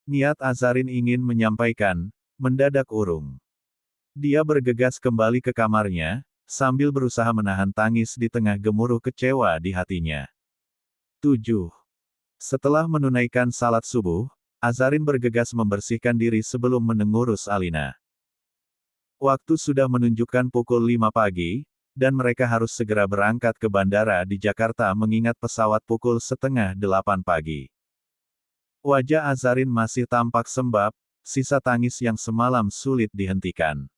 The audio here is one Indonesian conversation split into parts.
Niat Azarin ingin menyampaikan, mendadak urung. Dia bergegas kembali ke kamarnya, sambil berusaha menahan tangis di tengah gemuruh kecewa di hatinya. 7. Setelah menunaikan salat subuh, Azarin bergegas membersihkan diri sebelum mengurus Alina. Waktu sudah menunjukkan pukul 5 pagi, dan mereka harus segera berangkat ke bandara di Jakarta mengingat pesawat pukul setengah 8 pagi. Wajah Azarin masih tampak sembab, sisa tangis yang semalam sulit dihentikan.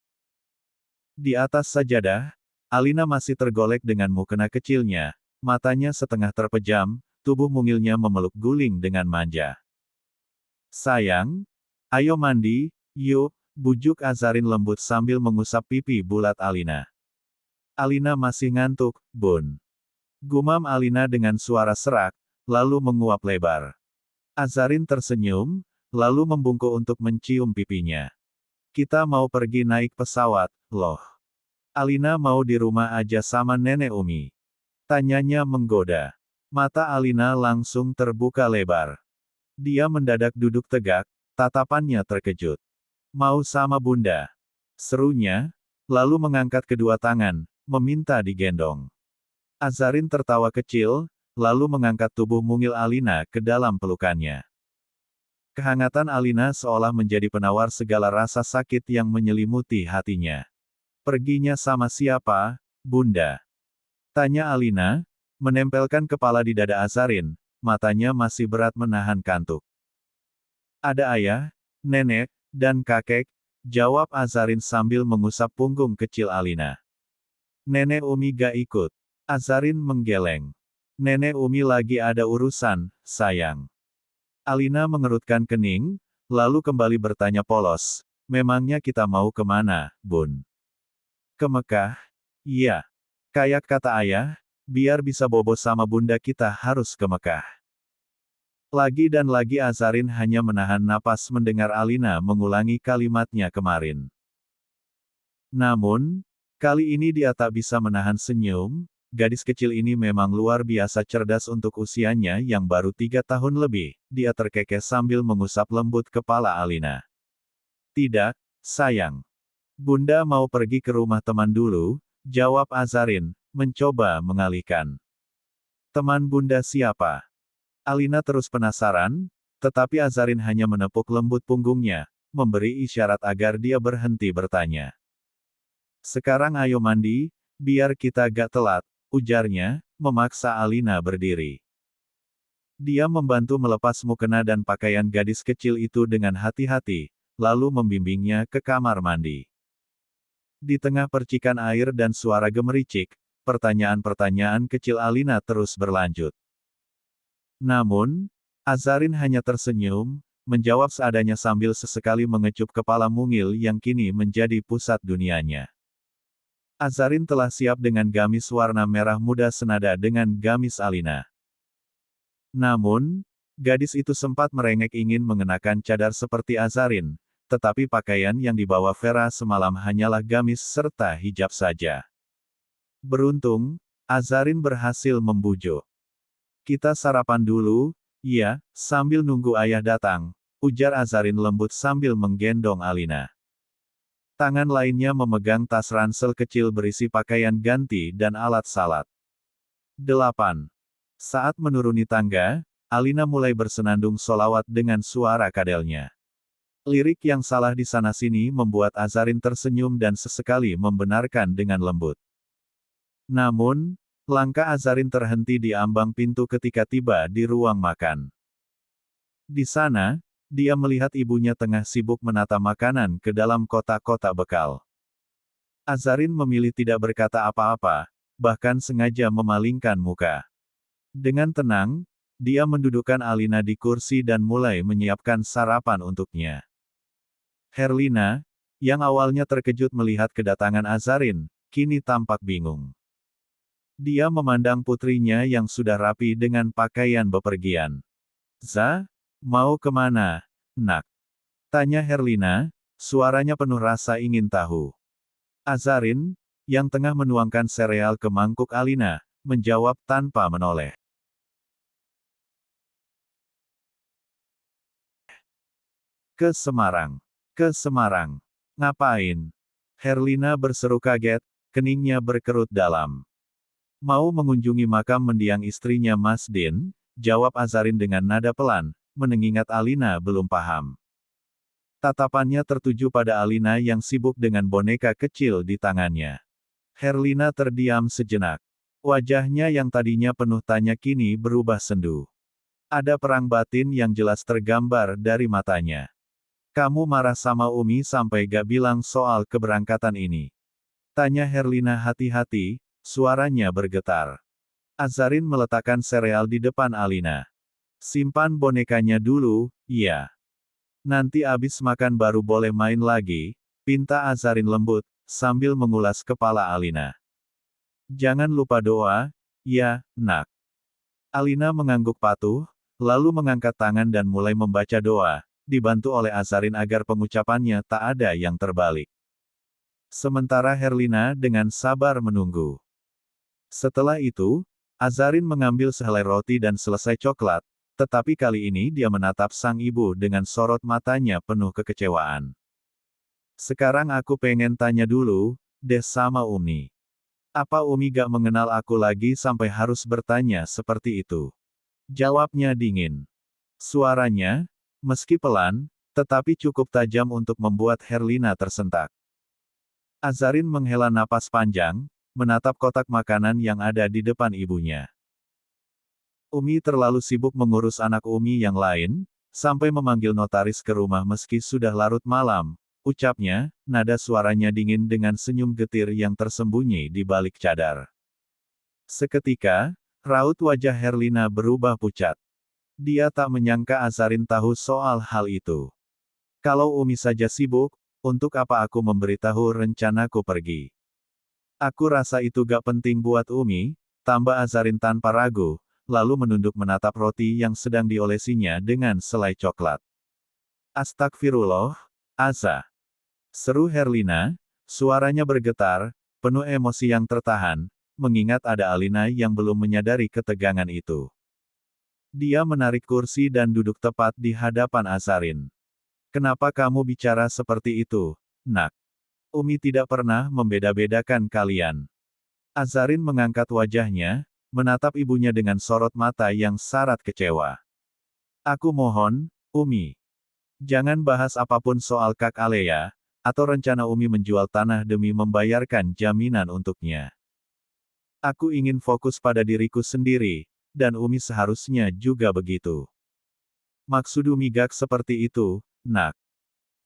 Di atas sajadah, Alina masih tergolek dengan mukena kecilnya, matanya setengah terpejam, tubuh mungilnya memeluk guling dengan manja. Sayang, ayo mandi, yuk, bujuk Azarin lembut sambil mengusap pipi bulat Alina. Alina masih ngantuk, Bun. Gumam Alina dengan suara serak, lalu menguap lebar. Azarin tersenyum, lalu membungkuk untuk mencium pipinya. Kita mau pergi naik pesawat, loh. Alina mau di rumah aja sama Nenek Umi. Tanyanya menggoda. Mata Alina langsung terbuka lebar. Dia mendadak duduk tegak, tatapannya terkejut. Mau sama Bunda? Serunya, lalu mengangkat kedua tangan, meminta digendong. Azarin tertawa kecil, lalu mengangkat tubuh mungil Alina ke dalam pelukannya. Kehangatan Alina seolah menjadi penawar segala rasa sakit yang menyelimuti hatinya. Perginya sama siapa, Bunda? Tanya Alina, menempelkan kepala di dada Azarin, matanya masih berat menahan kantuk. Ada ayah, nenek, dan kakek, jawab Azarin sambil mengusap punggung kecil Alina. Nenek Umi gak ikut. Azarin menggeleng. Nenek Umi lagi ada urusan, sayang. Alina mengerutkan kening, lalu kembali bertanya polos, memangnya kita mau kemana, Bun? Ke Mekah? Iya. Kayak kata ayah, biar bisa bobo sama bunda kita harus ke Mekah. Lagi dan lagi Azarin hanya menahan napas mendengar Alina mengulangi kalimatnya kemarin. Namun, kali ini dia tak bisa menahan senyum. Gadis kecil ini memang luar biasa cerdas untuk usianya yang baru 3 tahun lebih, dia terkekeh sambil mengusap lembut kepala Alina. Tidak, sayang. Bunda mau pergi ke rumah teman dulu, jawab Azarin, mencoba mengalihkan. Teman Bunda siapa? Alina terus penasaran, tetapi Azarin hanya menepuk lembut punggungnya, memberi isyarat agar dia berhenti bertanya. Sekarang ayo mandi, biar kita gak telat, ujarnya, memaksa Alina berdiri. Dia membantu melepas mukena dan pakaian gadis kecil itu dengan hati-hati, lalu membimbingnya ke kamar mandi. Di tengah percikan air dan suara gemericik, pertanyaan-pertanyaan kecil Alina terus berlanjut. Namun, Azarin hanya tersenyum, menjawab seadanya sambil sesekali mengecup kepala mungil yang kini menjadi pusat dunianya. Azarin telah siap dengan gamis warna merah muda senada dengan gamis Alina. Namun, gadis itu sempat merengek ingin mengenakan cadar seperti Azarin, tetapi pakaian yang dibawa Vera semalam hanyalah gamis serta hijab saja. Beruntung, Azarin berhasil membujuk. Kita sarapan dulu, ya, sambil nunggu ayah datang, ujar Azarin lembut sambil menggendong Alina. Tangan lainnya memegang tas ransel kecil berisi pakaian ganti dan alat salat. 8. Saat menuruni tangga, Alina mulai bersenandung solawat dengan suara kadelnya. Lirik yang salah di sana-sini membuat Azarin tersenyum dan sesekali membenarkan dengan lembut. Namun, langkah Azarin terhenti di ambang pintu ketika tiba di ruang makan. Di sana, dia melihat ibunya tengah sibuk menata makanan ke dalam kotak-kotak bekal. Azarin memilih tidak berkata apa-apa, bahkan sengaja memalingkan muka. Dengan tenang, dia mendudukkan Alina di kursi dan mulai menyiapkan sarapan untuknya. Herlina, yang awalnya terkejut melihat kedatangan Azarin, kini tampak bingung. Dia memandang putrinya yang sudah rapi dengan pakaian bepergian. Mau kemana, nak? Tanya Herlina, suaranya penuh rasa ingin tahu. Azarin, yang tengah menuangkan sereal ke mangkuk Alina, menjawab tanpa menoleh. Ke Semarang. Ke Semarang. Ngapain? Herlina berseru kaget, keningnya berkerut dalam. Mau mengunjungi makam mendiang istrinya Mas Din, jawab Azarin dengan nada pelan, mengingat Alina belum paham. Tatapannya tertuju pada Alina yang sibuk dengan boneka kecil di tangannya. Herlina terdiam sejenak. Wajahnya yang tadinya penuh tanya kini berubah sendu. Ada perang batin yang jelas tergambar dari matanya. Kamu marah sama Umi sampai gak bilang soal keberangkatan ini? Tanya Herlina hati-hati, suaranya bergetar. Azarin meletakkan sereal di depan Alina. Simpan bonekanya dulu, ya. Nanti abis makan baru boleh main lagi, pinta Azarin lembut, sambil mengulas kepala Alina. Jangan lupa doa, ya, nak. Alina mengangguk patuh, lalu mengangkat tangan dan mulai membaca doa, dibantu oleh Azarin agar pengucapannya tak ada yang terbalik. Sementara Herlina dengan sabar menunggu. Setelah itu, Azarin mengambil sehelai roti dan selesai coklat, tetapi kali ini dia menatap sang ibu dengan sorot matanya penuh kekecewaan. Sekarang aku pengen tanya dulu, deh sama Umi. Apa Umi gak mengenal aku lagi sampai harus bertanya seperti itu? Jawabnya dingin. Suaranya, meski pelan, tetapi cukup tajam untuk membuat Herlina tersentak. Azarin menghela napas panjang, menatap kotak makanan yang ada di depan ibunya. Umi terlalu sibuk mengurus anak Umi yang lain, sampai memanggil notaris ke rumah meski sudah larut malam, ucapnya, nada suaranya dingin dengan senyum getir yang tersembunyi di balik cadar. Seketika, raut wajah Herlina berubah pucat. Dia tak menyangka Azarin tahu soal hal itu. Kalau Umi saja sibuk, untuk apa aku memberitahu rencanaku pergi? Aku rasa itu gak penting buat Umi, tambah Azarin tanpa ragu, lalu menunduk menatap roti yang sedang diolesinya dengan selai coklat. Astagfirullah, Aza. Seru Herlina, suaranya bergetar, penuh emosi yang tertahan, mengingat ada Alina yang belum menyadari ketegangan itu. Dia menarik kursi dan duduk tepat di hadapan Azarin. Kenapa kamu bicara seperti itu, nak? Umi tidak pernah membeda-bedakan kalian. Azarin mengangkat wajahnya, menatap ibunya dengan sorot mata yang syarat kecewa. Aku mohon, Umi. Jangan bahas apapun soal Kak Alea, atau rencana Umi menjual tanah demi membayarkan jaminan untuknya. Aku ingin fokus pada diriku sendiri, dan Umi seharusnya juga begitu. Maksud Umi gak seperti itu, nak.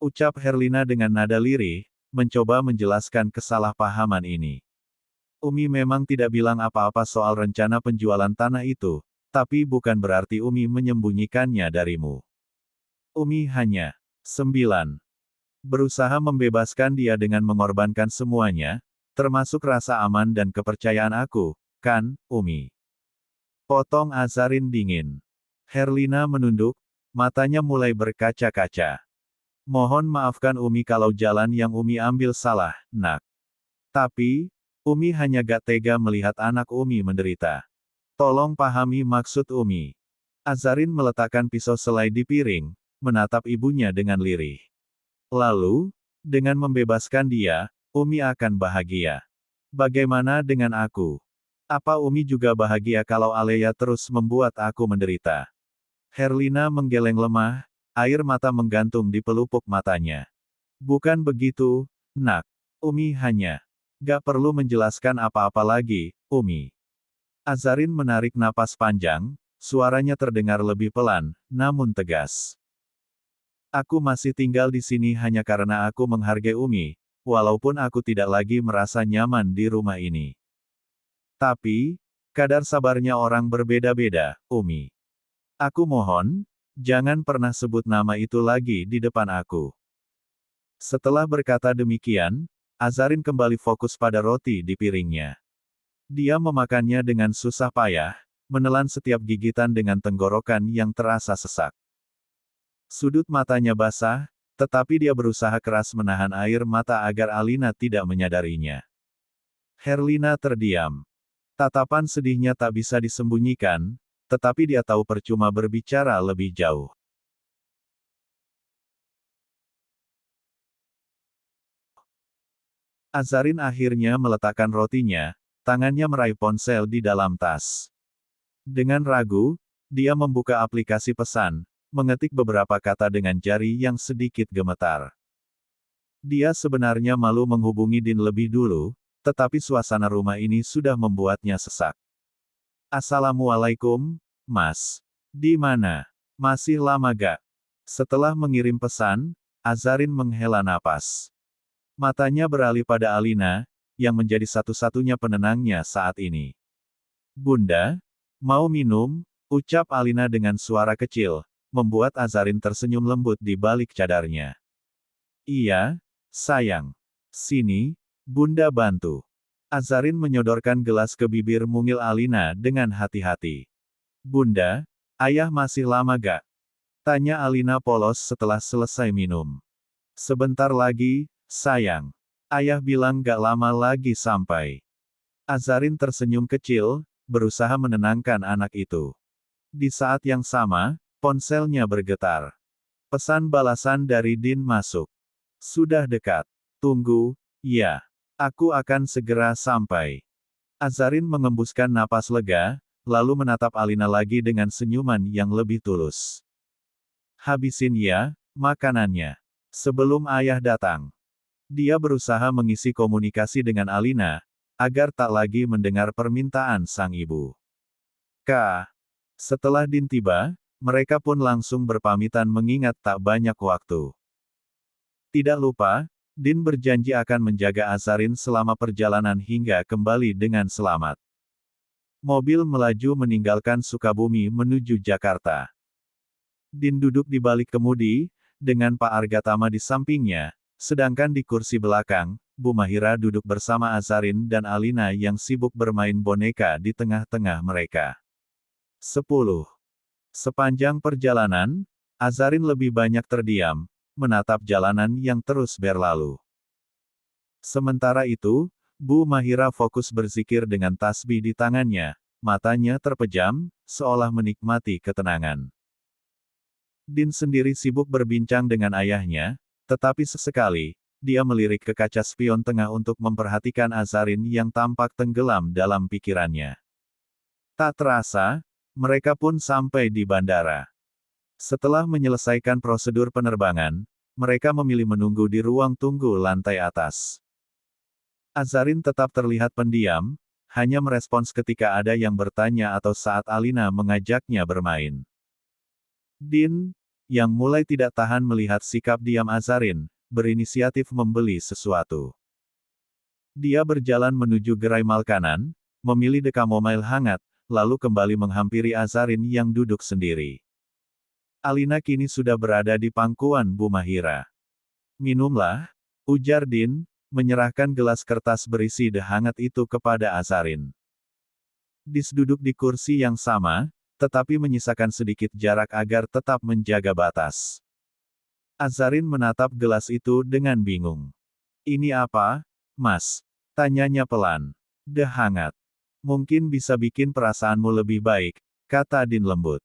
Ucap Herlina dengan nada lirih, mencoba menjelaskan kesalahpahaman ini. Umi memang tidak bilang apa-apa soal rencana penjualan tanah itu, tapi bukan berarti Umi menyembunyikannya darimu. Umi hanya 9. Berusaha membebaskan dia dengan mengorbankan semuanya, termasuk rasa aman dan kepercayaan aku, kan, Umi? Potong Azarin dingin. Herlina menunduk, matanya mulai berkaca-kaca. Mohon maafkan Umi kalau jalan yang Umi ambil salah, nak. Tapi, Umi hanya gak tega melihat anak Umi menderita. Tolong pahami maksud Umi. Azarin meletakkan pisau selai di piring, menatap ibunya dengan lirih. Lalu, dengan membebaskan dia, Umi akan bahagia. Bagaimana dengan aku? Apa Umi juga bahagia kalau Alea terus membuat aku menderita? Herlina menggeleng lemah, air mata menggantung di pelupuk matanya. Bukan begitu, nak. Umi hanya. Gak perlu menjelaskan apa-apa lagi, Umi. Azarin menarik napas panjang, suaranya terdengar lebih pelan, namun tegas. Aku masih tinggal di sini hanya karena aku menghargai Umi, walaupun aku tidak lagi merasa nyaman di rumah ini. Tapi, kadar sabarnya orang berbeda-beda, Umi. Aku mohon, jangan pernah sebut nama itu lagi di depan aku. Setelah berkata demikian, Azarin kembali fokus pada roti di piringnya. Dia memakannya dengan susah payah, menelan setiap gigitan dengan tenggorokan yang terasa sesak. Sudut matanya basah, tetapi dia berusaha keras menahan air mata agar Alina tidak menyadarinya. Herlina terdiam. Tatapan sedihnya tak bisa disembunyikan, tetapi dia tahu percuma berbicara lebih jauh. Azarin akhirnya meletakkan rotinya, tangannya meraih ponsel di dalam tas. Dengan ragu, dia membuka aplikasi pesan, mengetik beberapa kata dengan jari yang sedikit gemetar. Dia sebenarnya malu menghubungi Din lebih dulu, tetapi suasana rumah ini sudah membuatnya sesak. Assalamualaikum, Mas. Di mana? Masih lama gak? Setelah mengirim pesan, Azarin menghela napas. Matanya beralih pada Alina, yang menjadi satu-satunya penenangnya saat ini. Bunda, mau minum? Ucap Alina dengan suara kecil, membuat Azarin tersenyum lembut di balik cadarnya. Iya, sayang. Sini, Bunda bantu. Azarin menyodorkan gelas ke bibir mungil Alina dengan hati-hati. Bunda, ayah masih lama gak? Tanya Alina polos setelah selesai minum. Sebentar lagi, sayang. Ayah bilang gak lama lagi sampai. Azarin tersenyum kecil, berusaha menenangkan anak itu. Di saat yang sama, ponselnya bergetar. Pesan balasan dari Din masuk. Sudah dekat. Tunggu, ya. Aku akan segera sampai. Azarin mengembuskan napas lega, lalu menatap Alina lagi dengan senyuman yang lebih tulus. Habisin ya, makanannya. Sebelum ayah datang. Dia berusaha mengisi komunikasi dengan Alina, agar tak lagi mendengar permintaan sang ibu. Setelah Din tiba, mereka pun langsung berpamitan mengingat tak banyak waktu. Tidak lupa, Din berjanji akan menjaga Azarin selama perjalanan hingga kembali dengan selamat. Mobil melaju meninggalkan Sukabumi menuju Jakarta. Din duduk di balik kemudi, dengan Pak Argatama di sampingnya, sedangkan di kursi belakang, Bu Mahira duduk bersama Azarin dan Alina yang sibuk bermain boneka di tengah-tengah mereka. 10. Sepanjang perjalanan, Azarin lebih banyak terdiam, menatap jalanan yang terus berlalu. Sementara itu, Bu Mahira fokus berzikir dengan tasbih di tangannya, matanya terpejam, seolah menikmati ketenangan. Din sendiri sibuk berbincang dengan ayahnya, tetapi sesekali, dia melirik ke kaca spion tengah untuk memperhatikan Azarin yang tampak tenggelam dalam pikirannya. Tak terasa, mereka pun sampai di bandara. Setelah menyelesaikan prosedur penerbangan, mereka memilih menunggu di ruang tunggu lantai atas. Azarin tetap terlihat pendiam, hanya merespons ketika ada yang bertanya atau saat Alina mengajaknya bermain. Din, yang mulai tidak tahan melihat sikap diam Azarin, berinisiatif membeli sesuatu. Dia berjalan menuju gerai makanan, memilih dekamomil hangat, lalu kembali menghampiri Azarin yang duduk sendiri. Alina kini sudah berada di pangkuan Bu Mahira. Minumlah, ujar Din, menyerahkan gelas kertas berisi teh hangat itu kepada Azarin. Dis duduk di kursi yang sama, tetapi menyisakan sedikit jarak agar tetap menjaga batas. Azarin menatap gelas itu dengan bingung. Ini apa, Mas? Tanyanya pelan. Teh hangat. Mungkin bisa bikin perasaanmu lebih baik, kata Din lembut.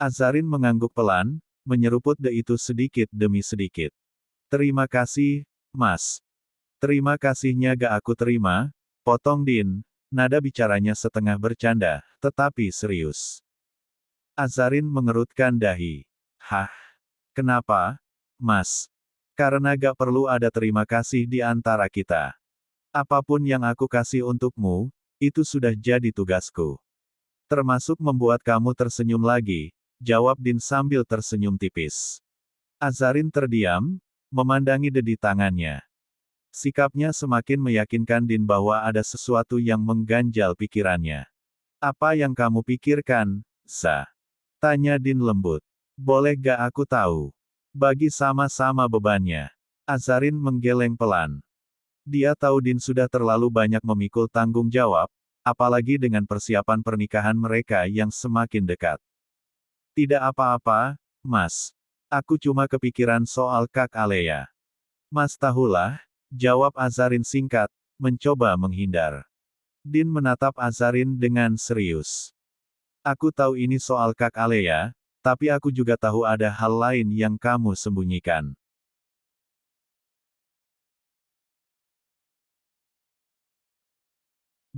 Azarin mengangguk pelan, menyeruput teh itu sedikit demi sedikit. Terima kasih, Mas. Terima kasihnya gak aku terima, potong Din, nada bicaranya setengah bercanda, tetapi serius. Azarin mengerutkan dahi. Hah? Kenapa, Mas? Karena gak perlu ada terima kasih di antara kita. Apapun yang aku kasih untukmu, itu sudah jadi tugasku. Termasuk membuat kamu tersenyum lagi, jawab Din sambil tersenyum tipis. Azarin terdiam, memandangi di tangannya. Sikapnya semakin meyakinkan Din bahwa ada sesuatu yang mengganjal pikirannya. Apa yang kamu pikirkan, Za? Tanya Din lembut. Boleh gak aku tahu? Bagi sama-sama bebannya. Azarin menggeleng pelan. Dia tahu Din sudah terlalu banyak memikul tanggung jawab, apalagi dengan persiapan pernikahan mereka yang semakin dekat. Tidak apa-apa, Mas. Aku cuma kepikiran soal Kak Alea. Mas tahulah, jawab Azarin singkat, mencoba menghindar. Din menatap Azarin dengan serius. Aku tahu ini soal Kak Alea, tapi aku juga tahu ada hal lain yang kamu sembunyikan.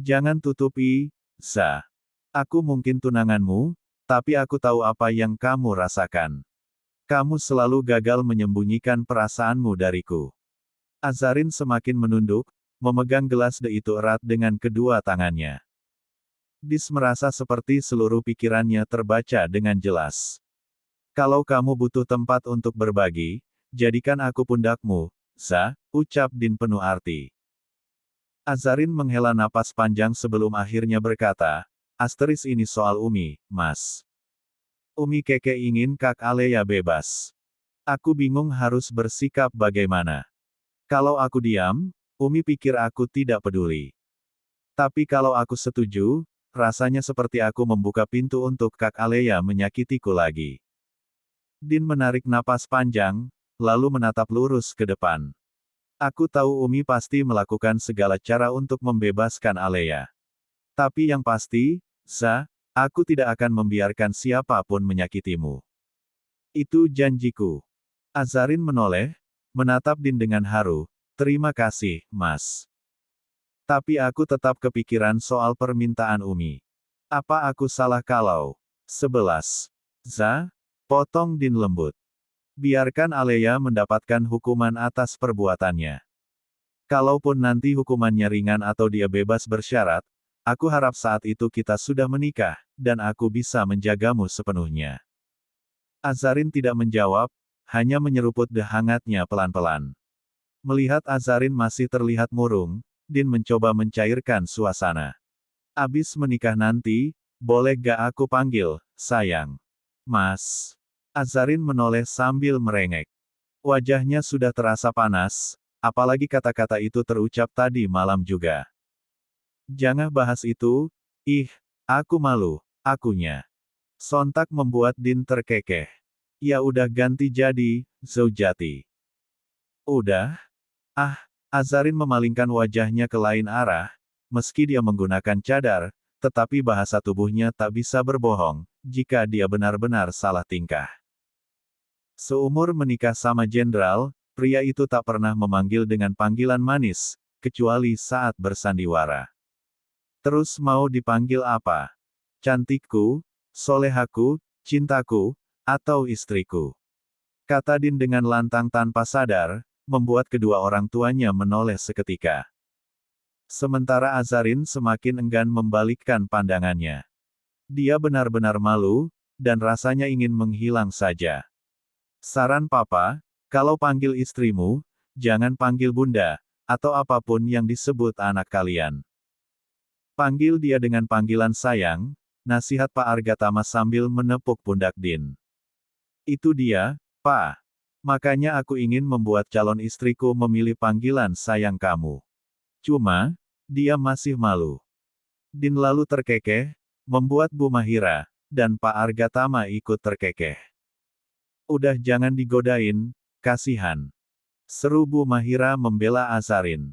Jangan tutupi, Za. Aku mungkin tunanganmu, tapi aku tahu apa yang kamu rasakan. Kamu selalu gagal menyembunyikan perasaanmu dariku. Azarin semakin menunduk, memegang gelas de itu erat dengan kedua tangannya. Dis merasa seperti seluruh pikirannya terbaca dengan jelas. Kalau kamu butuh tempat untuk berbagi, jadikan aku pundakmu, Za, ucap Din penuh arti. Azarin menghela napas panjang sebelum akhirnya berkata, asteris ini soal Umi, Mas. Umi Keke ingin Kak Alea bebas. Aku bingung harus bersikap bagaimana. Kalau aku diam, Umi pikir aku tidak peduli. Tapi kalau aku setuju, rasanya seperti aku membuka pintu untuk Kak Alea menyakitiku lagi. Din menarik napas panjang, lalu menatap lurus ke depan. Aku tahu Umi pasti melakukan segala cara untuk membebaskan Alea. Tapi yang pasti, Za, aku tidak akan membiarkan siapapun menyakitimu. Itu janjiku. Azarin menoleh, menatap Din dengan haru, terima kasih, Mas. Tapi aku tetap kepikiran soal permintaan Umi. Apa aku salah kalau 11. Za, potong Din lembut. Biarkan Alea mendapatkan hukuman atas perbuatannya. Kalaupun nanti hukumannya ringan atau dia bebas bersyarat, aku harap saat itu kita sudah menikah, dan aku bisa menjagamu sepenuhnya. Azarin tidak menjawab, hanya menyeruput hangatnya pelan-pelan. Melihat Azarin masih terlihat murung, Din mencoba mencairkan suasana. Abis menikah nanti, boleh gak aku panggil, sayang? Mas. Azarin menoleh sambil merengek. Wajahnya sudah terasa panas, apalagi kata-kata itu terucap tadi malam juga. Jangan bahas itu, ih, aku malu, akunya. Sontak membuat Din terkekeh. Ya udah ganti jadi, Zaujati. Udah? Ah, Azarin memalingkan wajahnya ke lain arah, meski dia menggunakan cadar, tetapi bahasa tubuhnya tak bisa berbohong, jika dia benar-benar salah tingkah. Seumur menikah sama jenderal, pria itu tak pernah memanggil dengan panggilan manis, kecuali saat bersandiwara. Terus mau dipanggil apa? Cantikku, solehaku, cintaku, atau istriku? Kata Din dengan lantang tanpa sadar, membuat kedua orang tuanya menoleh seketika. Sementara Azarin semakin enggan membalikkan pandangannya. Dia benar-benar malu, dan rasanya ingin menghilang saja. Saran Papa, kalau panggil istrimu, jangan panggil Bunda, atau apapun yang disebut anak kalian. Panggil dia dengan panggilan sayang, nasihat Pak Argatama sambil menepuk pundak Din. Itu dia, Pak. Makanya aku ingin membuat calon istriku memilih panggilan sayang kamu. Cuma, dia masih malu. Din lalu terkekeh, membuat Bu Mahira, dan Pak Argatama ikut terkekeh. Udah jangan digodain, kasihan. Seru Bu Mahira membela Azarin.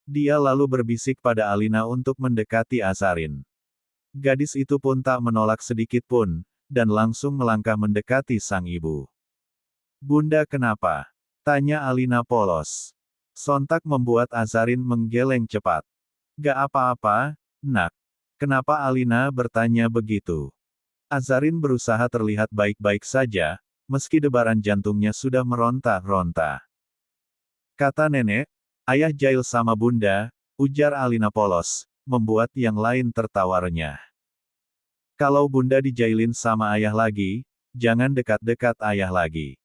Dia lalu berbisik pada Alina untuk mendekati Azarin. Gadis itu pun tak menolak sedikit pun, dan langsung melangkah mendekati sang ibu. Bunda kenapa? Tanya Alina polos. Sontak membuat Azarin menggeleng cepat. Gak apa-apa, nak. Kenapa Alina bertanya begitu? Azarin berusaha terlihat baik-baik saja, meski debaran jantungnya sudah meronta-ronta. Kata nenek, ayah jahil sama bunda, ujar Alina polos, membuat yang lain tertawa renyah. Kalau bunda dijailin sama ayah lagi, jangan dekat-dekat ayah lagi.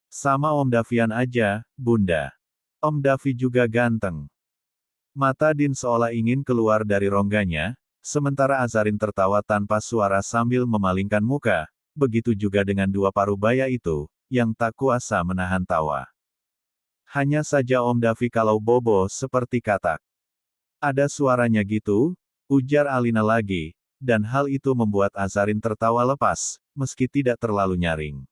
Sama Om Davian aja, bunda. Om Davi juga ganteng. Mata Din seolah ingin keluar dari rongganya, sementara Azarin tertawa tanpa suara sambil memalingkan muka, begitu juga dengan dua parubaya itu, yang tak kuasa menahan tawa. Hanya saja Om Davi kalau bobo seperti katak. Ada suaranya gitu, ujar Alina lagi, dan hal itu membuat Azarin tertawa lepas, meski tidak terlalu nyaring.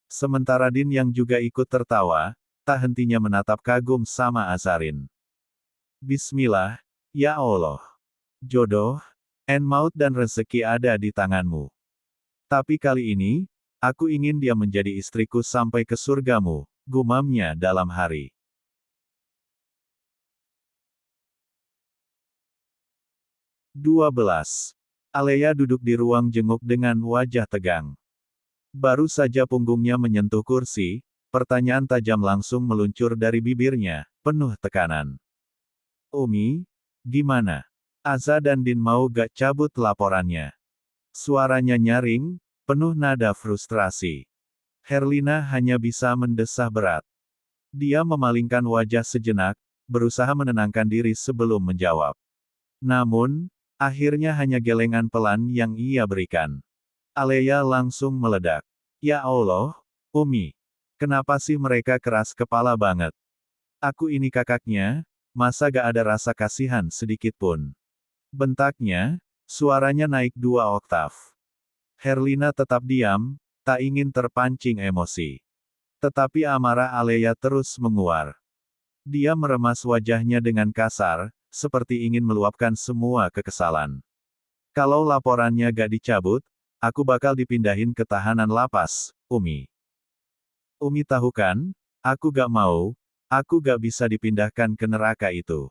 Sementara Din yang juga ikut tertawa, tak hentinya menatap kagum sama Azarin. Bismillah, ya Allah. Jodoh, maut dan rezeki ada di tanganmu. Tapi kali ini, aku ingin dia menjadi istriku sampai ke surgamu, gumamnya dalam hari. 12. Alea duduk di ruang jenguk dengan wajah tegang. Baru saja punggungnya menyentuh kursi, pertanyaan tajam langsung meluncur dari bibirnya, penuh tekanan. Umi, gimana? Aza dan Din mau gak cabut laporannya? Suaranya nyaring, penuh nada frustrasi. Herlina hanya bisa mendesah berat. Dia memalingkan wajah sejenak, berusaha menenangkan diri sebelum menjawab. Namun, akhirnya hanya gelengan pelan yang ia berikan. Alea langsung meledak. Ya Allah, Umi. Kenapa sih mereka keras kepala banget? Aku ini kakaknya, masa gak ada rasa kasihan sedikit pun? Bentaknya, suaranya naik 2 oktav. Herlina tetap diam, tak ingin terpancing emosi. Tetapi amarah Alea terus menguar. Dia meremas wajahnya dengan kasar, seperti ingin meluapkan semua kekesalan. Kalau laporannya gak dicabut, aku bakal dipindahin ke tahanan lapas, Umi. Umi tahu kan, aku gak mau, aku gak bisa dipindahkan ke neraka itu.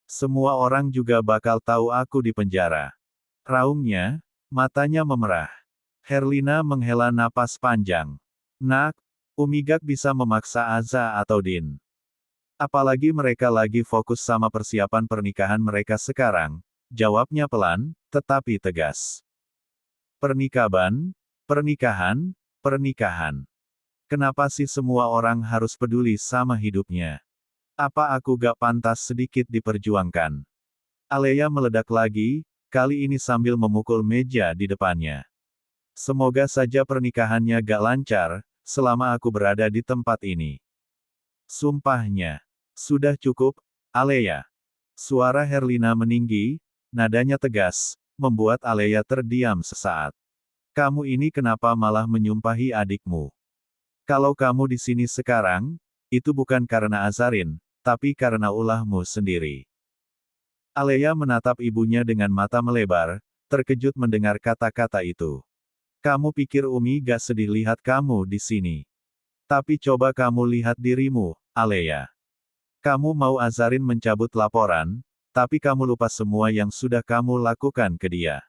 Semua orang juga bakal tahu aku di penjara. Raungnya, matanya memerah. Herlina menghela napas panjang. Nak, Umi gak bisa memaksa Aza atau Din. Apalagi mereka lagi fokus sama persiapan pernikahan mereka sekarang, jawabnya pelan, tetapi tegas. Pernikahan, pernikahan, pernikahan. Kenapa sih semua orang harus peduli sama hidupnya? Apa aku gak pantas sedikit diperjuangkan? Alea meledak lagi, kali ini sambil memukul meja di depannya. Semoga saja pernikahannya gak lancar, selama aku berada di tempat ini. Sumpahnya. Sudah cukup, Alea. Suara Herlina meninggi, nadanya tegas, membuat Alea terdiam sesaat. Kamu ini kenapa malah menyumpahi adikmu? Kalau kamu di sini sekarang, itu bukan karena Azarin, tapi karena ulahmu sendiri. Alea menatap ibunya dengan mata melebar, terkejut mendengar kata-kata itu. Kamu pikir Umi gak sedih lihat kamu di sini? Tapi coba kamu lihat dirimu, Alea. Kamu mau Azarin mencabut laporan, tapi kamu lupa semua yang sudah kamu lakukan ke dia.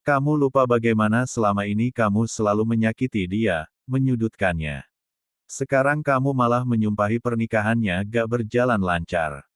Kamu lupa bagaimana selama ini kamu selalu menyakiti dia, menyudutkannya. Sekarang kamu malah menyumpahi pernikahannya gak berjalan lancar.